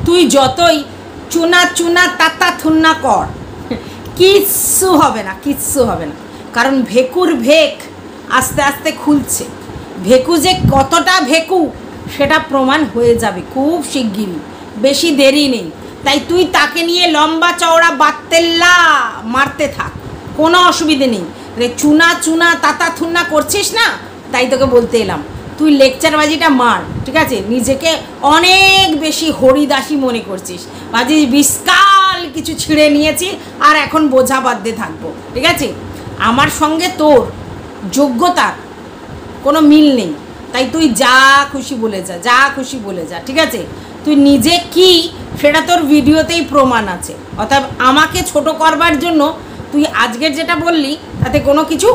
তুই যতই চুনা চুনা তাতা থুন্না কর, কিচ্ছু হবে না, কিচ্ছু হবে না। কারণ ভেকুর ভেক আস্তে আস্তে খুলছে। ভেকু যে কতটা ভেকু সেটা প্রমাণ হয়ে যাবে খুব শিগগিরই, বেশি দেরি নেই। তাই তুই তাকে নিয়ে লম্বা চওড়া বাত্তেল্লা মারতে থাক, কোনো অসুবিধে নেই। রে চুনা চুনা তাতা থুন্না করছিস না, তাই তোকে বলতে এলাম তুই লেকচারবাজিটা মার, ঠিক আছে? নিজেকে অনেক বেশি হরিদাসী মনে করছিস, বাজি বিশাল কিছু ছিঁড়ে নিয়েছি আর এখন বোঝা বাঁধতে থাকবো, ঠিক আছে? আমার সঙ্গে তোর যোগ্যতার কোনো মিল নেই, তাই তুই যা খুশি বলে যা, যা খুশি বলে যা, ঠিক আছে? তুই নিজে কি সেটা তোর ভিডিওতেই প্রমাণ আছে। অর্থাৎ আমাকে ছোট করবার জন্য তুই আজকের যেটা বললি তাতে কোনো কিছু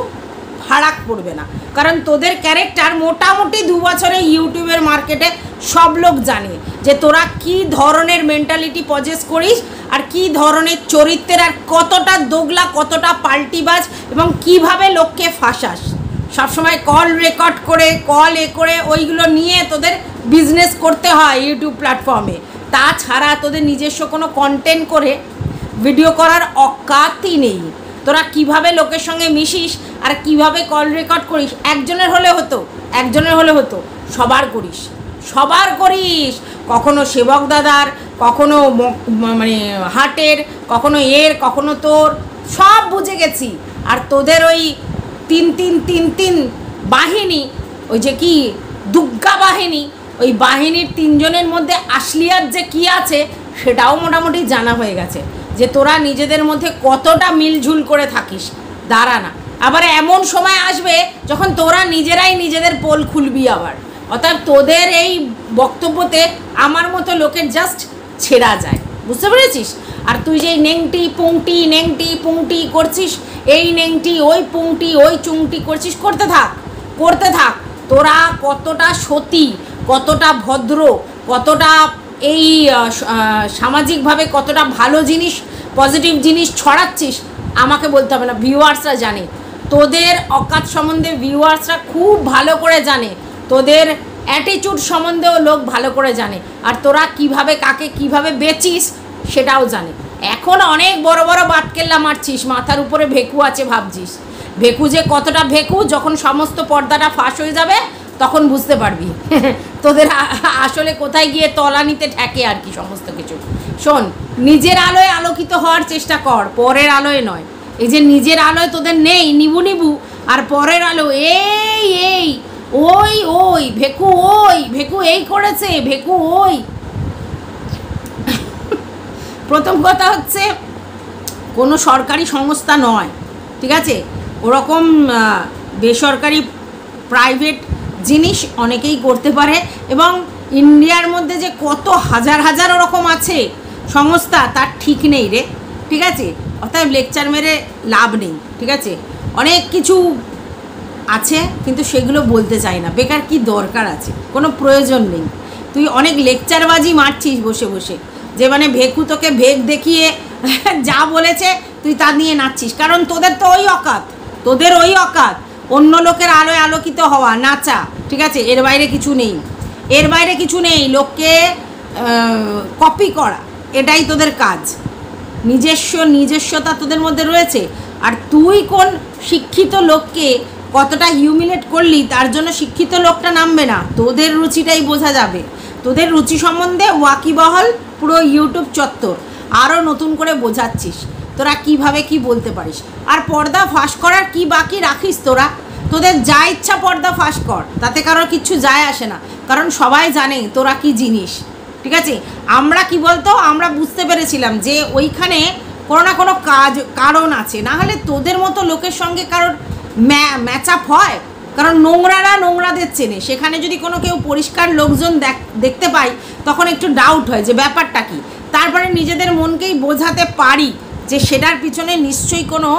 ফারাক পড়বে না। কারণ তোদের ক্যারেক্টার মোটামুটি 2 বছরে ইউটিউবের মার্কেটে সব লোক জানে যে তোরা কি ধরনের মেন্টালিটি পজেস করিস আর কি ধরনের চরিত্রের, আর কতটা দোগলা, কতটা পাল্টিবাজ এবং কিভাবে লোককে ফাঁসাস। সবসময় কল রেকর্ড করে, কল করে ওইগুলো নিয়ে তোদের বিজনেস করতে হয় ইউটিউব প্ল্যাটফর্মে। তাছাড়া তোদের নিজস্ব কোনো কন্টেন্ট করে ভিডিও করার অকাতই নেই। তোরা কিভাবে লোকের সঙ্গে মিশিস আর কিভাবে কল রেকর্ড করিস, একজনের হলে হতো, একজনের হলে হতো, সবার করিস, সবার করিস। কখনো সেবক দাদার, কখনো মানে হাটের, কখনো এর, কখনো তোর, সব বুঝে গেছি। আর তোদের ওই 3 বাহিনী, ওই যে কি দুর্গা বাহিনী, ওই বাহিনীর 3 জনের মধ্যে আসলিয়াত যে কি আছে সেটাও মোটামুটি জানা হয়ে গেছে যে তোরা নিজেদের মধ্যে কতটা মিলঝুল করে থাকিস। দাঁড়া না, আবার এমন সময় আসবে যখন তোরা নিজেরাই নিজেদের পোল খুলবি আবার। অর্থাৎ তোদের এই বক্তব্যতে আমার মতো লোকের জাস্ট ছেড়া যায়, বুঝতে পেরেছিস? আর তুই যে নেংটি পুংটি করছিস, এই নেংটি ওই পুংটি ওই চুংটি করছিস, করতে থাক, করতে থাক। তোরা কতটা সতী, কতটা ভদ্র, কতটা এই সামাজিকভাবে কতটা ভালো জিনিস, পজিটিভ জিনিস ছড়াচ্ছিস আমাকে বলতে হবে না, ভিউয়ার্সরা জানে। তোদের অকাত সম্বন্ধে ভিউয়ার্সরা খুব ভালো করে জানে, তোদের অ্যাটিটিউড সম্বন্ধেও লোক ভালো করে জানে। আর তোরা কিভাবে কাকে কিভাবে বেচিস সেটাও জানে। এখন অনেক বড় বড় বাটকেল্লা মারছিস, মাথার উপরে ভেকু আছে ভাবছিস। ভেকু যে কতটা ভেকু, যখন সমস্ত পর্দাটা ফাঁস হয়ে যাবে তখন বুঝতে পারবি তোদের আসলে কোথায় গিয়ে তলানিতে ঠেকে আর কি সমস্ত কিছু। শোন, নিজের আলোয় আলোকিত হওয়ার চেষ্টা কর, পরের আলোয় নয়। এই যে নিজের আলোয় তোদের নেই, নিবু, আর পরের আলো এই ওই ভেকু এই করেছে, ভেকু ওই। প্রথম কথা হচ্ছে কোনো সরকারি সংস্থা নয়, ঠিক আছে? ওরকম বেসরকারি প্রাইভেট জিনিস অনেকেই করতে পারে, এবং ইন্ডিয়ার মধ্যে যে কত হাজার হাজার ওরকম আছে সংস্থা তার ঠিক নেই রে, ঠিক আছে? অর্থাৎ লেকচার মেরে লাভ নেই, ঠিক আছে? অনেক কিছু আছে কিন্তু সেগুলো বলতে চাই না, বেকার কি দরকার আছে, কোনো প্রয়োজন নেই। তুই অনেক লেকচারবাজি মারছিস বসে বসে, যে মানে ভেকু তোকে ভেক দেখিয়ে যা বলেছে তুই তা নিয়ে নাচছিস। কারণ তোদের তো ওই অকাত, তোদের ওই অকাত, অন্য লোকের আলোয় আলোকিত হওয়া, নাচা, ঠিক আছে? এর বাইরে কিছু নেই, এর বাইরে কিছু নেই। লোককে কপি করা, এটাই তোদের কাজ। নিজস্বতা তোদের মধ্যে রয়েছে। আর তুই কোন শিক্ষিত লোককে কতটা হিউমিলেট করলি তার জন্য শিক্ষিত লোকটা নামবে না, তোদের রুচিটাই বোঝা যাবে। তোদের রুচি সম্বন্ধে ওয়াকিবহল পুরো ইউটিউব চত্বর, আরও নতুন করে বোঝাচ্ছিস তোরা কিভাবে কি বলতে পারিস। আর পর্দা ফাঁস করার কি বাকি রাখিস তোরা? তোদের যা ইচ্ছা পর্দা ফাঁস কর, তাতে কারোর কিচ্ছু যায় আসে না, কারণ সবাই জানে তোরা কি জিনিস, ঠিক আছে? আমরা কি বলতো, আমরা বুঝতে পেরেছিলাম যে ওইখানে কোনো না কোনো কারণ আছে, না হলে তোদের মতো লোকের সঙ্গে কারোর ম্যাচ আপ হয়? কারণ নোংরারা নোংরাদের চেনে, সেখানে যদি কোনো কেউ পরিষ্কার লোকজন দেখতে পাই তখন একটু ডাউট হয় যে ব্যাপারটা কি। তারপরে নিজেদের মনকেই বোঝাতে পারি যে সেটার পিছনে নিশ্চয়ই কোনো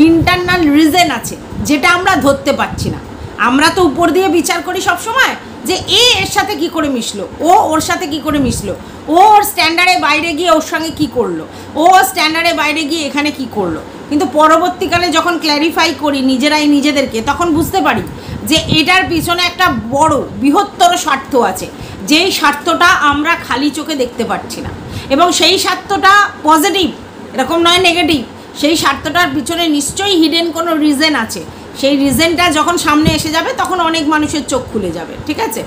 ইন্টারনাল রিজন আছে যেটা আমরা ধরতে পারছি না। আমরা তো উপর দিয়ে বিচার করি সব সময় যে এর সাথে কি করে মিশলো, ওর সাথে কি করে মিশলো, ওর স্ট্যান্ডার্ডে বাইরে গিয়ে ওর সঙ্গে কি করলো, ও স্ট্যান্ডার্ডে বাইরে গিয়ে এখানে কি করলো। কিন্তু পরবর্তীকালে যখন ক্ল্যারিফাই করি নিজেরাই নিজেদেরকে, তখন বুঝতে পারি যে এটার পিছনে একটা বড় বৃহত্তর স্বার্থ আছে, যেই স্বার্থটা আমরা খালি চোখে দেখতে পাচ্ছি না, এবং সেই স্বার্থটা পজিটিভ, এরকম নয় নেগেটিভ। সেই স্বার্থটার পিছনে নিশ্চয়ই হিডেন কোনো রিজন আছে। সেই রিজনটা যখন সামনে এসে যাবে তখন অনেক মানুষের চোখ খুলে যাবে, ঠিক আছে?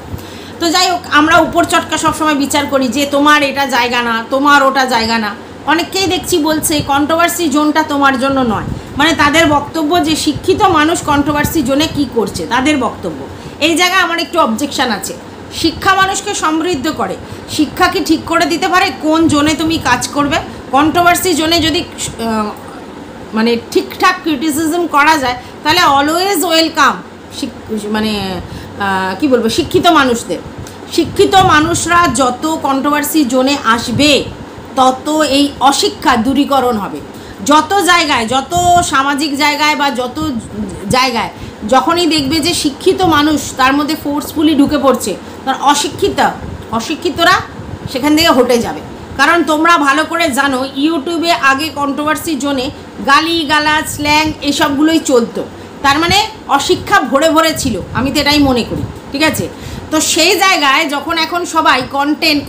তো যাই হোক, আমরা উপর চটকা সবসময় বিচার করি যে তোমার এটা জায়গা না, তোমার ওটা জায়গা না। অনেককেই দেখছি বলছে কন্ট্রোভার্সি জোনটা তোমার জন্য নয়, মানে তাদের বক্তব্য যে শিক্ষিত মানুষ কন্ট্রোভার্সি জোনে কি করছে, তাদের বক্তব্য। এই জায়গায় আমার একটু অবজেকশান আছে। শিক্ষা মানুষকে সমৃদ্ধ করে, শিক্ষা কি ঠিক করে দিতে পারে কোন জোনে তুমি কাজ করবে? কন্ট্রোভার্সি জোনে যদি মানে ঠিকঠাক ক্রিটিসিজম করা যায় তাহলে অলওয়েজ ওয়েলকাম, মানে কি বলবো, শিক্ষিত মানুষদের। শিক্ষিত মানুষরা যত কন্ট্রোভার্সি জোনে আসবে তত এই অশিক্ষা দূরীকরণ হবে। যত জায়গায়, যত সামাজিক জায়গায় বা যত জায়গায় যখনই দেখবে যে শিক্ষিত মানুষ তার মধ্যে ফোর্সফুলি ঢুকে পড়ছে, কারণ অশিক্ষিতরা সেখান থেকে হটে যাবে। কারণ তোমরা ভালো করে জানো ইউটিউবে আগে কন্ট্রোভার্সি জোনে গালি গালাজ স্ল্যাং এসবগুলোই চলতো, তার মানে অশিক্ষা ভরে ভরে ছিল, আমি তো এটাই মনে করি, ঠিক আছে? তো সেই জায়গায় যখন এখন সবাই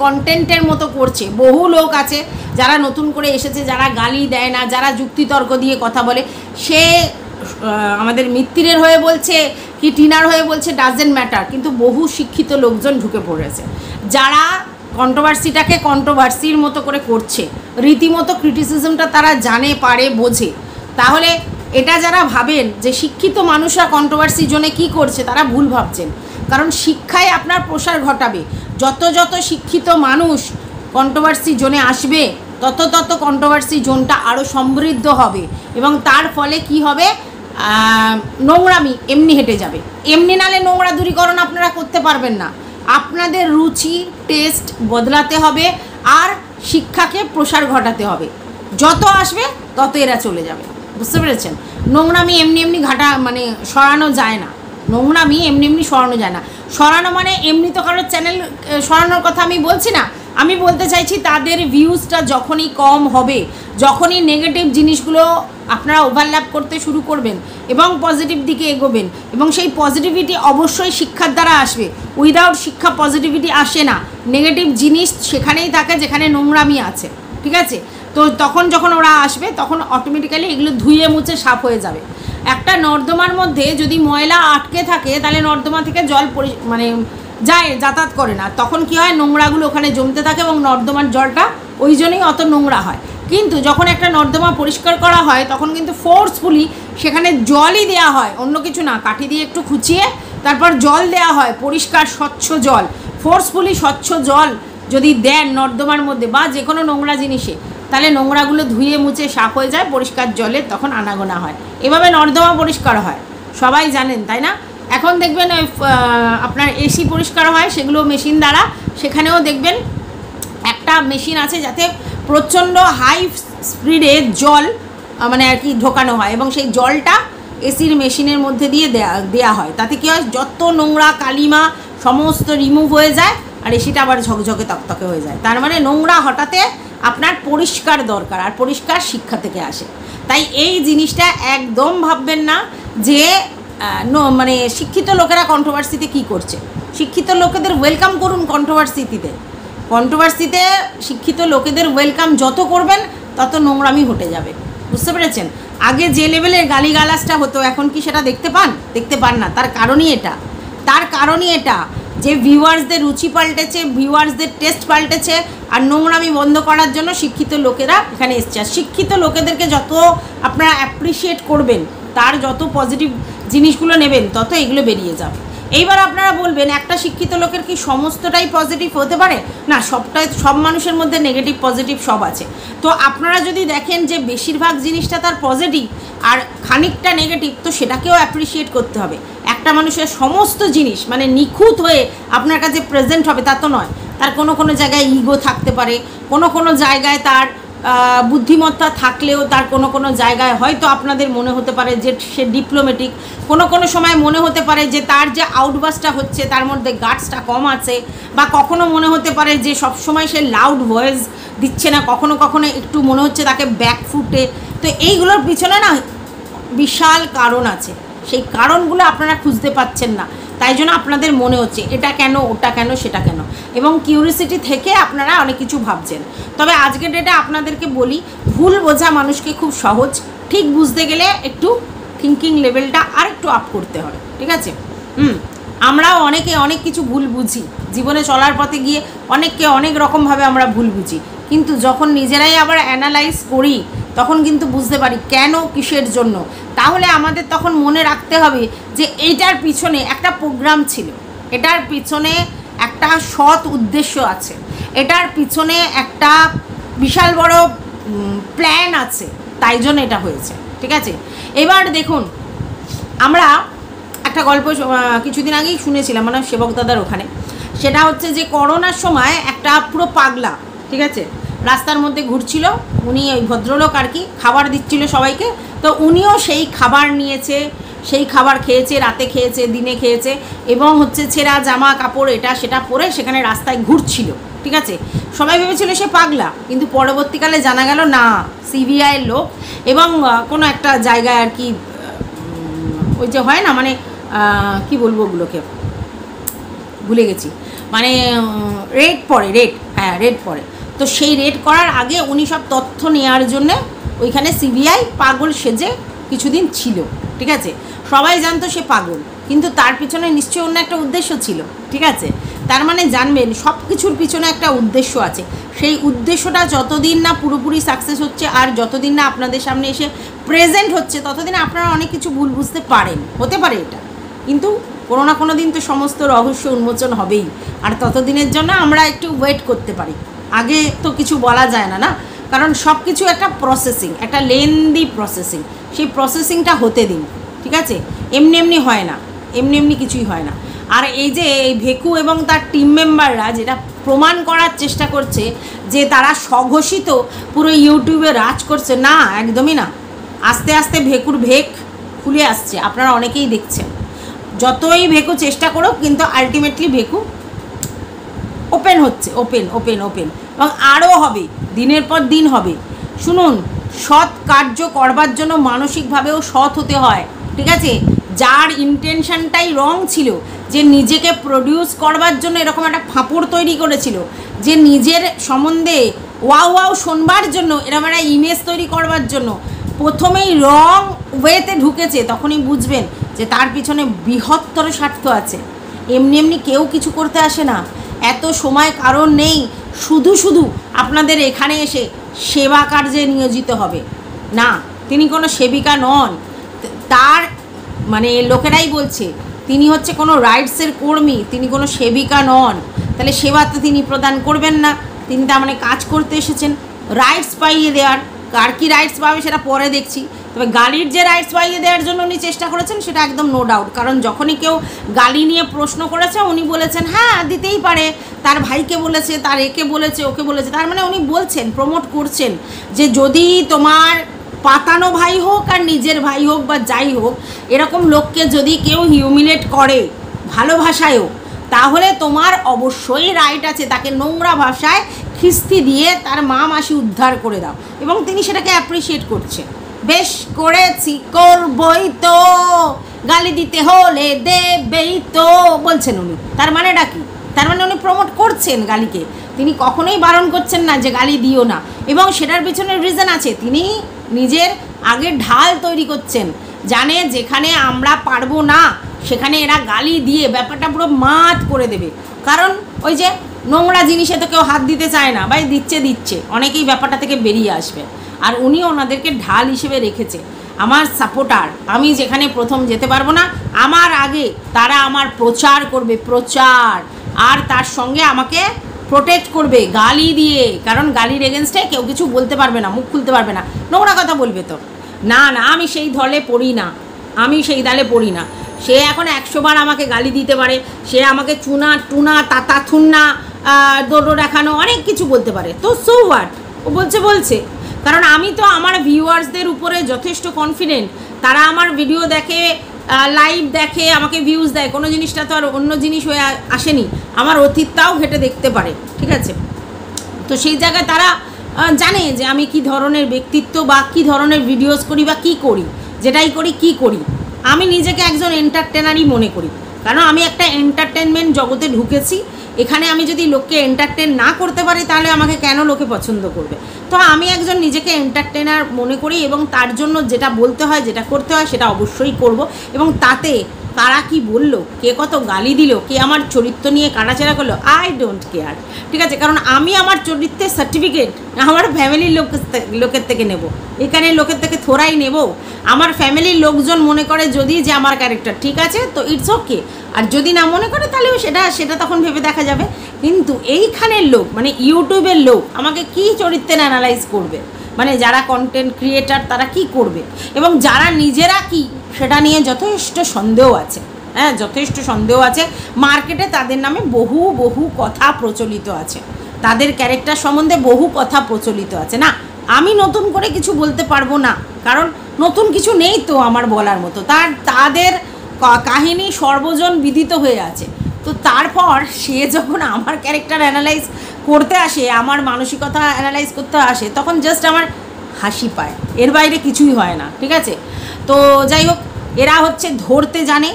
কন্টেন্টের মতো করছে, বহু লোক আছে যারা নতুন করে এসেছে, যারা গালি দেয় না, যারা যুক্তিতর্ক দিয়ে কথা বলে, সে আমাদের মিত্তিরের হয়ে বলছে কি টিনার হয়ে বলছে, ডাজেন্ট ম্যাটার, কিন্তু বহু শিক্ষিত লোকজন ঢুকে পড়েছে যারা কন্ট্রোভার্সিটাকে কন্ট্রোভার্সির মতো করে করছে, রীতিমতো ক্রিটিসিজমটা তারা জানে, পারে, বোঝে। তাহলে এটা যারা ভাবেন যে শিক্ষিত মানুষরা কন্ট্রোভার্সি জোনে কী করছে, তারা ভুল ভাবছেন। কারণ শিক্ষায় আপনার প্রসার ঘটাবে। যত যত শিক্ষিত মানুষ কন্ট্রোভার্সি জোনে আসবে তত তত কন্ট্রোভার্সি জোনটা আরও সমৃদ্ধ হবে, এবং তার ফলে কি হবে, নোংরামি এমনি হেঁটে যাবে। এমনি নালে নোংরা দূরীকরণ আপনারা করতে পারবেন না। আপনাদের রুচি টেস্ট বদলাতে হবে আর শিক্ষাকে প্রসার ঘটাতে হবে। যত আসবে তত এরা চলে যাবে, বুঝতে পেরেছেন? নোংরামি এমনি এমনি মানে সরানো যায় না। নোংরামি এমনি এমনি সরানো যায় না। সরানো মানে এমনি তো কারোর চ্যানেল সরানোর কথা আমি বলছি না। আমি বলতে চাইছি তাদের ভিউজটা যখনই কম হবে, যখনই নেগেটিভ জিনিসগুলো আপনারা ওভারল্যাপ করতে শুরু করবেন এবং পজিটিভ দিকে এগোবেন, এবং সেই পজিটিভিটি অবশ্যই শিক্ষার দ্বারা আসবে। উইদাউট শিক্ষা পজিটিভিটি আসে না। নেগেটিভ জিনিস সেখানেই থাকে যেখানে নোংরামি আছে, ঠিক আছে? তো তখন যখন ওরা আসবে তখন অটোমেটিক্যালি এগুলো ধুয়ে মুছে সাফ হয়ে যাবে। একটা নর্দমার মধ্যে যদি ময়লা আটকে থাকে তাহলে নর্দমা থেকে জল মানে যায়, যাতায়াত করে না, তখন কি হয়, নোংরাগুলো ওখানে জমতে থাকে এবং নর্দমার জলটা ওই জন্যই অত নোংরা হয়। কিন্তু যখন একটা নর্দমা পরিষ্কার করা হয় তখন কিন্তু ফোর্সফুলি সেখানে জলই দেওয়া হয়, অন্য কিছু না, কাঠি দিয়ে একটু খুঁচিয়ে তারপর জল দেওয়া হয়, পরিষ্কার স্বচ্ছ জল। ফোর্সফুলি স্বচ্ছ জল যদি দেন নর্দমার মধ্যে বা যে কোনো নোংরা জিনিসে, তাহলে নোংরাগুলো ধুয়ে মুছে সাফ হয়ে যায়, পরিষ্কার জলে তখন আনাগোনা হয়। এভাবে নর্দমা পরিষ্কার হয়, সবাই জানেন, তাই না? এখন দেখবেন আপনার এসি পরিষ্কার হয় সেগুলো মেশিন দ্বারা, সেখানেও দেখবেন একটা মেশিন আছে যাতে প্রচণ্ড হাই স্পিডে জল মানে আর কি ঢোকানো হয়, এবং সেই জলটা এসির মেশিনের মধ্যে দিয়ে দেয়া হয়। তাতে কী হয়, যত নোংরা কালিমা সমস্ত রিমুভ হয়ে যায় আর এসিটা আবার ঝকঝকে তকতকে হয়ে যায়। তার মানে নোংরা হঠাতে আপনার পরিষ্কার দরকার, আর পরিষ্কার শিক্ষা থেকে আসে। তাই এই জিনিসটা একদম ভাববেন না যে মানে শিক্ষিত লোকেরা কন্ট্রোভার্সিতে কী করছে। শিক্ষিত লোকেদের ওয়েলকাম করুন কন্ট্রোভার্সিতে শিক্ষিত লোকেদের ওয়েলকাম যত করবেন তত নোংরামি হটে যাবে, বুঝতে পেরেছেন? আগে যে লেভেলের গালিগালাজটা হতো এখন কি সেটা দেখতে পান না। তার কারণই এটা যে ভিউয়ার্সদের রুচি পাল্টেছে, ভিউয়ার্সদের টেস্ট পাল্টেছে, আর নোংরামি বন্ধ করার জন্য শিক্ষিত লোকেরা এখানে এসছে। আর শিক্ষিত লোকেদেরকে যত আপনারা অ্যাপ্রিসিয়েট করবেন, তার যত পজিটিভ জিনিসগুলো নেবেন তত এগুলো বেরিয়ে যাবে। এইবার আপনারা বলবেন একটা শিক্ষিত লোকের কি সমস্তটাই পজিটিভ হতে পারে? না, সব মানুষের মধ্যে নেগেটিভ পজিটিভ সব আছে। তো আপনারা যদি দেখেন যে বেশিরভাগ জিনিসটা তার পজিটিভ আর খানিকটা নেগেটিভ, তো সেটাকেও অ্যাপ্রিসিয়েট করতে হবে। একটা মানুষের সমস্ত জিনিস মানে নিখুঁত হয়ে আপনার কাছে প্রেজেন্ট হবে তা তো নয়। তার কোনো কোনো জায়গায় ইগো থাকতে পারে, কোনো কোনো জায়গায় তার বুদ্ধিমত্তা থাকলেও তার কোনো কোনো জায়গায় হয়তো আপনাদের মনে হতে পারে যে সে ডিপ্লোম্যাটিক, কোনো কোনো সময় মনে হতে পারে যে তার যে আউটবাসটা হচ্ছে তার মধ্যে গাটসটা কম আছে, বা কখনো মনে হতে পারে যে সবসময় সে লাউড ভয়েস দিচ্ছে না, কখনো কখনো একটু মনে হচ্ছে তাকে ব্যাকফুটে। তো এইগুলোর পিছনে না বিশাল কারণ আছে। সেই কারণগুলো আপনারা খুঁজতে পাচ্ছেন না, তাই জন্য আপনাদের মনে হচ্ছে এটা কেন, ওটা কেন, সেটা কেন, এবং কিউরিসিটি থেকে আপনারা অনেক কিছু ভাবছেন। তবে আজকের ডেটে আপনাদেরকে বলি, ভুল বোঝা মানুষকে খুব সহজ, ঠিক বুঝতে গেলে একটু থিঙ্কিং লেভেলটা আর একটু আপ করতে হবে, ঠিক আছে? আমরাও অনেকে অনেক কিছু ভুল বুঝি, জীবনে চলার পথে গিয়ে অনেককে অনেক রকমভাবে আমরা ভুল বুঝি, কিন্তু যখন নিজেরাই আবার অ্যানালাইজ করি তখন কিন্তু বুঝতে পারি কেন, কিসের জন্য। তাহলে আমাদের তখন মনে রাখতে হবে যে এইটার পিছনে একটা প্রোগ্রাম ছিল, এটার পিছনে একটা সৎ উদ্দেশ্য আছে, এটার পিছনে একটা বিশাল বড় প্ল্যান আছে, তাই জন্য এটা হয়েছে, ঠিক আছে? এবার দেখুন, আমরা একটা গল্প কিছুদিন আগেই শুনেছিলাম, মানে সেবক দাদার ওখানে, সেটা হচ্ছে যে করোনার সময় একটা পুরো পাগলা, ঠিক আছে, রাস্তার মধ্যে ঘুরছিল, উনি ওই ভদ্রলোক আর কি খাবার দিচ্ছিল সবাইকে, তো উনিও সেই খাবার নিয়েছে, সেই খাবার খেয়েছে, রাতে খেয়েছে, দিনে খেয়েছে, এবং হচ্ছে ছেঁড়া জামা কাপড় এটা সেটা পরে সেখানে রাস্তায় ঘুরছিল, ঠিক আছে? সবাই ভেবেছিল সে পাগলা, কিন্তু পরবর্তীকালে জানা গেল না, সিবিআইয়ের লোক, এবং কোনো একটা জায়গায় আর কি, ওই যে হয় না, মানে কি বলবো ওগুলোকে ভুলে গেছি, মানে রেড পড়ে, রেড পড়ে, তো সেই রেড করার আগে উনি সব তথ্য নেওয়ার জন্য ওইখানে সিবিআই পাগল সেজে কিছুদিন ছিল, ঠিক আছে? সবাই জানতো সে পাগল, কিন্তু তার পিছনে নিশ্চয়ই অন্য একটা উদ্দেশ্য ছিল, ঠিক আছে? তার মানে জানবেন সব কিছুর পিছনে একটা উদ্দেশ্য আছে, সেই উদ্দেশ্যটা যতদিন না পুরোপুরি সাকসেস হচ্ছে আর যতদিন না আপনাদের সামনে এসে প্রেজেন্ট হচ্ছে, ততদিন আপনারা অনেক কিছু ভুল বুঝতে পারেন, হতে পারে এটা, কিন্তু কোনো না কোনো দিন তো সমস্ত রহস্য উন্মোচন হবেই, আর ততদিনের জন্য আমরা একটু ওয়েট করতে পারি, আগে তো কিছু বলা যায় না, কারণ সব কিছু একটা প্রসেসিং, একটা লেন্দি প্রসেসিং, সেই প্রসেসিংটা হতে দিন, ঠিক আছে? এমনি এমনি হয় না, এমনি এমনি কিছুই হয় না। আর এই যে এই ভেকু এবং তার টিম মেম্বাররা যেটা প্রমাণ করার চেষ্টা করছে যে তারা স্বঘোষিত পুরো ইউটিউবে রাজ করছে, না, একদমই না। আস্তে আস্তে ভেকুর ভেক খুলে আসছে, আপনারা অনেকেই দেখছেন। যতই ভেকু চেষ্টা করুক, কিন্তু আলটিমেটলি ভেকু ওপেন হচ্ছে, ওপেন, এবং আরও হবে, দিনের পর দিন হবে। শুনুন, সৎ কার্য করবার জন্য মানসিকভাবেও সৎ হতে হয়, ঠিক আছে? যার ইন্টেনশনটাই রং ছিল, যে নিজেকে প্রডিউস করবার জন্য এরকম একটা ফাঁপড় তৈরি করেছিল, যে নিজের সম্বন্ধে ওয়াও শোনবার জন্য এরকম একটা ইমেজ তৈরি করবার জন্য প্রথমেই রং ওয়েতে ঢুকেছে, তখনই বুঝবেন যে তার পিছনে বৃহত্তর স্বার্থ আছে। এমনি এমনি কেউ কিছু করতে আসে না, এত সময় কারণ নেই শুধু শুধু আপনাদের এখানে এসে সেবা কার্যে নিয়োজিত হবে না। তিনি কোনো সেবিকা নন, তার মানে লোকেরাই বলছে তিনি হচ্ছে কোনো রাইটসের কর্মী, তিনি কোনো সেবিকা নন। তাহলে সেবা তো তিনি প্রদান করবেন না, তিনি তার মানে কাজ করতে এসেছেন, রাইটস পাইয়ে দেওয়ার। কার কী রাইটস পাবে সেটা পরে দেখছি, তবে গালির যে রাইটস পাইয়ে দেওয়ার জন্য উনি চেষ্টা করেছেন সেটা একদম নো ডাউট। কারণ যখনই কেউ গালি নিয়ে প্রশ্ন করেছে উনি বলেছেন হ্যাঁ দিতেই পারে, তার ভাইকে বলেছে, তার একে বলেছে, ওকে বলেছে, তার মানে উনি বলছেন, প্রমোট করছেন যে যদি তোমার পাতানো ভাই হোক আর নিজের ভাই হোক বা যাই হোক, এরকম লোককে যদি কেউ হিউমিলেট করে ভালো ভাষায়ও, তাহলে তোমার অবশ্যই রাইট আছে তাকে নোংরা ভাষায় খিস্তি দিয়ে তার মা মাসি উদ্ধার করে দাও। এবং তিনি সেটাকে অ্যাপ্রিসিয়েট করছেন, বেশ করেছি, করবই তো, গালি দিতে হলে দেবেই তো বলছেন উনি। তার মানেটা কি? তার মানে উনি প্রমোট করছেন গালিকে, তিনি কখনোই বারণ করছেন না যে গালি দিও না। এবং সেটার পিছনে রিজন আছে, তিনি নিজের আগের ঢাল তৈরি করছেন, জানে যেখানে আমরা পারবো না সেখানে এরা গালি দিয়ে ব্যাপারটা পুরো মাত করে দেবে। কারণ ওই যে নোংরা জিনিসে তো কেউ হাত দিতে চায় না, ভাই দিচ্ছে অনেকেই ব্যাপারটা থেকে বেরিয়ে আসবে। আর উনি ওনাদেরকে ঢাল হিসেবে রেখেছে, আমার সাপোর্টার, আমি যেখানে প্রথম যেতে পারবো না আমার আগে তারা আমার প্রচার করবে, প্রচার, আর তার সঙ্গে আমাকে প্রোটেক্ট করবে গালি দিয়ে। কারণ গালির এগেনস্টে কেউ কিছু বলতে পারবে না, মুখ খুলতে পারবে না, নোংরা কথা বলবে তো না, আমি সেই দলে পড়ি না, আমি সেই দলে পড়ি না। সে এখন 100 বার আমাকে গালি দিতে পারে, সে আমাকে চুনা টুনা তাতা থুন্না দোডো দেখানো অনেক কিছু বলতে পারে, তো সো হোয়াট, ও বলছে। কারণ আমি তো আমার ভিউয়ার্সদের উপরে যথেষ্ট কনফিডেন্ট, তারা আমার ভিডিও দেখে, লাইভ দেখে, আমাকে ভিউজ দেয়, কোনো জিনিসটা তো আর অন্য জিনিস হয়ে আসেনি, আমার অতীতটাও ঘেটে দেখতে পারে, ঠিক আছে? তো সেই জায়গায় তারা জানে যে আমি কি ধরনের ব্যক্তিত্ব বা কি ধরনের ভিডিওস করি বা কি করি, যেটাই করি কি করি। আমি নিজেকে একজন এন্টারটেনারই মনে করি, কারণ আমি একটা এন্টারটেনমেন্ট জগতে ঢুকেছি। এখানে আমি যদি লোককে এন্টারটেন না করতে পারি তাহলে আমাকে কেন লোকে পছন্দ করবে? তো আমি একজন নিজেকে এন্টারটেনার মনে করি, এবং তার জন্য যেটা বলতে হয়, যেটা করতে হয় সেটা অবশ্যই করব। এবং তাতে কারা কি বললো, কে কত গালি দিল, কে আমার চরিত্র নিয়ে কাটাছেড়া করলো, আই ডোন্ট কেয়ার, ঠিক আছে? কারণ আমি আমার চরিত্রের সার্টিফিকেট আমার ফ্যামিলির লোকের থেকে নেব, এখানে লোকের থেকে থোড়াই নেব। আমার ফ্যামিলির লোকজন মনে করে যদি যে আমার ক্যারেক্টার ঠিক আছে তো ইটস ওকে, আর যদি না মনে করে তাহলে সেটা তখন ভেবে দেখা যাবে। কিন্তু এইখানের লোক মানে ইউটিউবের লোক আমাকে কি চরিত্রের অ্যানালাইজ করবে, মানে যারা কন্টেন্ট ক্রিয়েটার তারা কি করবে, এবং যারা নিজেরা কি সেটা নিয়ে যথেষ্ট সন্দেহ আছে। হ্যাঁ, যথেষ্ট সন্দেহ আছে। মার্কেটে তাদের নামে বহু বহু কথা প্রচলিত আছে, তাদের ক্যারেক্টার সম্বন্ধে বহু কথা প্রচলিত আছে। না, আমি নতুন করে কিছু বলতে পারবো না, কারণ নতুন কিছু নেই তো আমার বলার মতো। তাদের কাহিনী সর্বজন বিদিত হয়ে আছে। তো তারপর সে যখন আমার ক্যারেক্টার অ্যানালাইজ করতে আসে, আমার মানসিকতা অ্যানালাইজ করতে আসে, তখন জাস্ট আমার হাসি পায়, এর বাইরে কিছুই হয় না, ঠিক আছে? তো যাই হোক, এরা হচ্ছে ধরতে জানে,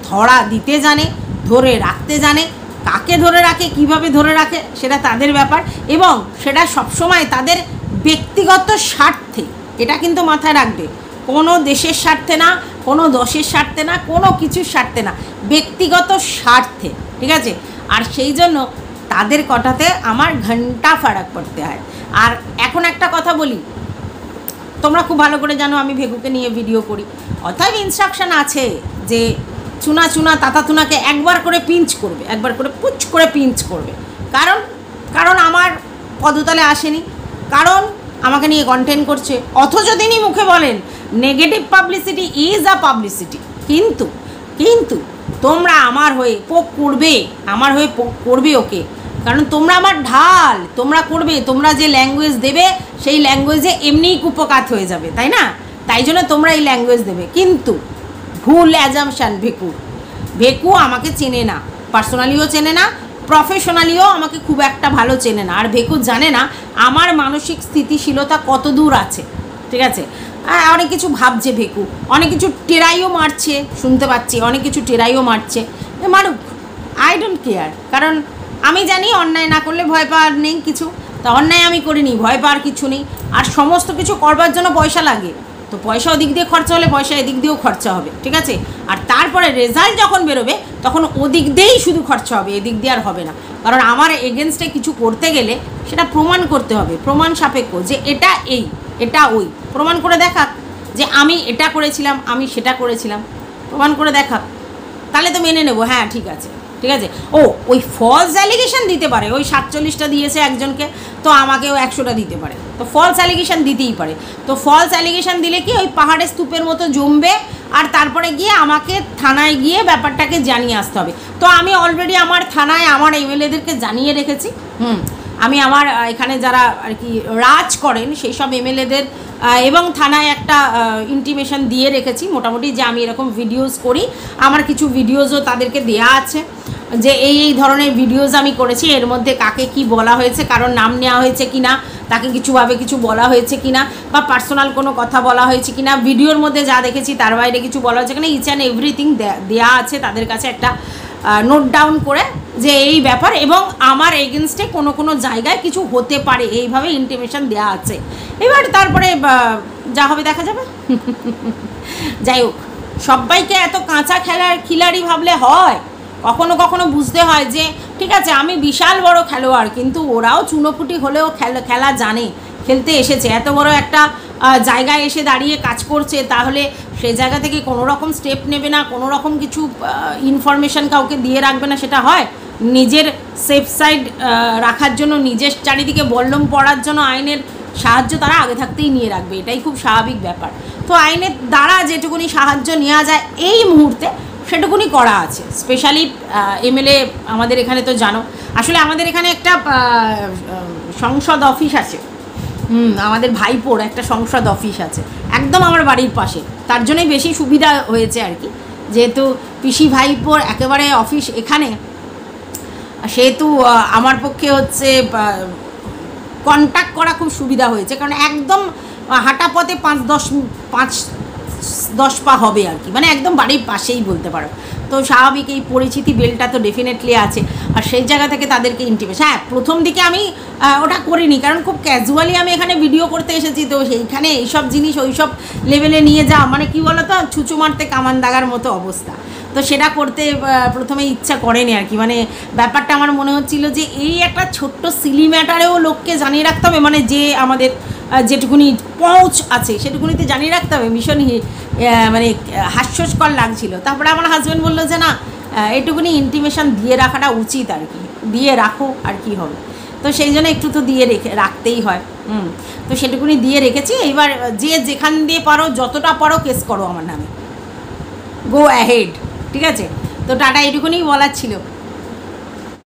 ধরা দিতে জানে, ধরে রাখতে জানে। কাকে ধরে রাখে, কিভাবে ধরে রাখে সেটা তাদের ব্যাপার, এবং সেটা সবসময় তাদের ব্যক্তিগত স্বার্থে। এটা কিন্তু মাথায় রাখবে, কোনো দেশের স্বার্থে না, কোনো দশের স্বার্থে না, কোনো কিছুর স্বার্থে না, ব্যক্তিগত স্বার্থে, ঠিক আছে? আর সেই জন্য তাদের কথাতে আমার ঘন্টা ফারাক পড়তে হয়। আর এখন একটা কথা বলি, তোমরা খুব ভালো করে জানো আমি ভেকুকে নিয়ে ভিডিও করি, অর্থাৎ ইনস্ট্রাকশান আছে যে চুনা তাতাতুনাকে একবার করে পিঞ্চ করবে, একবার করে পুচ করে পিঞ্চ করবে। কারণ আমার পদতলে আসেনি, কারণ আমাকে নিয়ে কন্টেন্ট করছে। অথচ তিনি মুখে বলেন negative publicity is a publicity. কিন্তু তোমরা আমার হয়ে পোক করবে, আমার হয়ে পোক করবে ওকে, কারণ তোমরা আমার ঢাল, তোমরা করবে, তোমরা যে ল্যাঙ্গুয়েজ দেবে সেই ল্যাঙ্গুয়েজে এমনিই কুপকাত হয়ে যাবে, তাই না? তাই জন্য তোমরা এই ল্যাঙ্গুয়েজ দেবে। কিন্তু ভুল অ্যাজামশান ভেকু আমাকে চেনে না, পার্সোনালিও চেনে না, প্রফেশনালিও আমাকে খুব একটা ভালো চেনে না। আর ভেকু জানে না আমার মানসিক স্থিতিশীলতা কত দূর আছে, ঠিক আছে? অনেক কিছু ভাবছে ভেকু, অনেক কিছু টেরাইও মারছে, শুনতে পাচ্ছি অনেক কিছু টেরাইও মারছে। মারুক, আই ডোন্ট কেয়ার, কারণ আমি জানি অন্যায় না করলে ভয় পাওয়ার নেই কিছু। তা অন্যায় আমি করিনি, ভয় পাওয়ার কিছু নেই। আর সমস্ত কিছু করবার জন্য পয়সা লাগে, তো পয়সা ওদিক দিয়ে খরচা হলে পয়সা এদিক দিয়েও খরচা হবে, ঠিক আছে? আর তারপরে রেজাল্ট যখন বেরোবে তখন ওদিক দিয়েই শুধু খরচা হবে, এদিক দিয়ে আর হবে না। কারণ আমার এগেনস্টে কিছু করতে গেলে সেটা প্রমাণ করতে হবে, প্রমাণ সাপেক্ষ, যে এটা এই, এটা ওই। প্রমাণ করে দেখাক যে আমি এটা করেছিলাম, আমি সেটা করেছিলাম, প্রমাণ করে দেখাক, তাহলে তো মেনে নেবো, হ্যাঁ ঠিক আছে, ঠিক আছে। ওই ফলস অ্যালিগেশন দিতে পারে, ওই 47টা দিয়েছে একজনকে, তো আমাকেও 100টা দিতে পারে, তো ফলস অ্যালিগেশন দিতেই পারে। তো ফলস অ্যালিগেশন দিলে কি ওই পাহাড়ের স্তূপের মতো জমবে, আর তারপরে গিয়ে আমাকে থানায় গিয়ে ব্যাপারটাকে জানিয়ে আসতে হবে। তো আমি অলরেডি আমার থানায় আমার এমএলএদেরকে জানিয়ে রেখেছি। আমি আমার এখানে যারা আর কি রাজ করেন সেই সব এমএলএদের এবং থানায় একটা ইন্টিমেশন দিয়ে রেখেছি মোটামুটি, যে আমি এরকম ভিডিওস করি। আমার কিছু ভিডিওসও তাদেরকে দেয়া আছে, যে এই ধরনের ভিডিওস আমি করেছি, এর মধ্যে কাকে কি বলা হয়েছে, কারোর নাম নেওয়া হয়েছে কি না, তাকে কিছুভাবে কিছু বলা হয়েছে কি না, বা পার্সোনাল কোনো কথা বলা হয়েছে কি না, ভিডিওর মধ্যে যা দেখেছি তার বাইরে কিছু বলা হয়েছে কিনা, ইচ অ্যান্ড এভরিথিং দেয়া আছে তাদের কাছে একটা নোট ডাউন করে, যে এই ব্যাপার, এবং আমার এগেনস্টে কোনো জায়গায় কিছু হতে পারে এইভাবে ইন্টিমেশন দেওয়া আছে। এবার তারপরে যা হবে দেখা যাবে। যাই হোক, সবাইকে এত কাঁচা খিলাড়ি ভাবলে হয়? কখনো বুঝতে হয় যে ঠিক আছে আমি বিশাল বড় খেলোয়াড়, কিন্তু ওরাও চুনোপুটি হলেও খেলা জানে, খেলতে এসেছে, এত বড় একটা জায়গায় এসে দাঁড়িয়ে কাজ করছে, তাহলে সেই জায়গা থেকে কোনো রকম স্টেপ নেবে না, কোনো রকম কিছু ইনফরমেশান কাউকে দিয়ে রাখবে না, সেটা হয়? নিজের সেফ সাইড রাখার জন্য, নিজের চারিদিকে বল্লম পড়ার জন্য আইনের সাহায্য তারা আগে থাকতেই নিয়ে রাখবে, এটাই খুব স্বাভাবিক ব্যাপার। তো আইনের দ্বারা যেটুকুনি সাহায্য নেওয়া যায় এই মুহূর্তে সেটুকুনি করা আছে। স্পেশালি এমএলএ আমাদের এখানে তো জানো, আসলে আমাদের এখানে একটা সংসদ অফিস আছে, আমাদের ভাইপোর একটা সংসদ অফিস আছে একদম আমার বাড়ির পাশে, তার জন্যই বেশি সুবিধা হয়েছে আর কি, যেহেতু পিসি ভাইপোর একেবারে অফিস এখানে, সেহেতু আমার পক্ষে হচ্ছে কন্ট্যাক্ট করা খুব সুবিধা হয়েছে, কারণ একদম হাঁটা পথে 5 10 পা হবে আর কি, মানে একদম বাড়ির পাশেই বলতে পারো। তো স্বাভাবিক এই পরিচিতি বেলটা তো ডেফিনেটলি আছে, আর সেই জায়গা থেকে তাদেরকে ইন্টিমেশন, হ্যাঁ প্রথম দিকে আমি ওটা করিনি, কারণ খুব ক্যাজুয়ালি আমি এখানে ভিডিও করতে এসেছি, তো সেইখানে এইসব জিনিস ওইসব লেভেলে নিয়ে যাওয়া মানে কী বলো তো, ছুঁচু মারতে কামান দাগার মতো অবস্থা। তো সেটা করতে প্রথমে ইচ্ছা করেনি আর কি, মানে ব্যাপারটা আমার মনে হচ্ছিল যে এই একটা ছোট্ট সিলি ম্যাটারেও লোককে জানিয়ে রাখতে হবে, মানে যে আমাদের যেটুকুনি পৌঁছ আছে সেটুকুনিতে জানিয়ে রাখতে হবে, ভীষণ মানে হাস্যস্কর লাগছিল। তারপরে আমার হাজব্যান্ড বললো যে না, এটুকুনি ইন্টিমেশন দিয়ে রাখাটা উচিত আর কি, দিয়ে রাখো আর কি হবে। তো সেই জন্য একটু তো দিয়ে রাখতেই হয়। তো সেটুকুনি দিয়ে রেখেছি। এবার যে যেখান দিয়ে পারো, যতটা পারো কেস করো আমার নামে, গো অ্যাহেড, ঠিক আছে। তো টাটা, এটুকুনি বলার ছিল।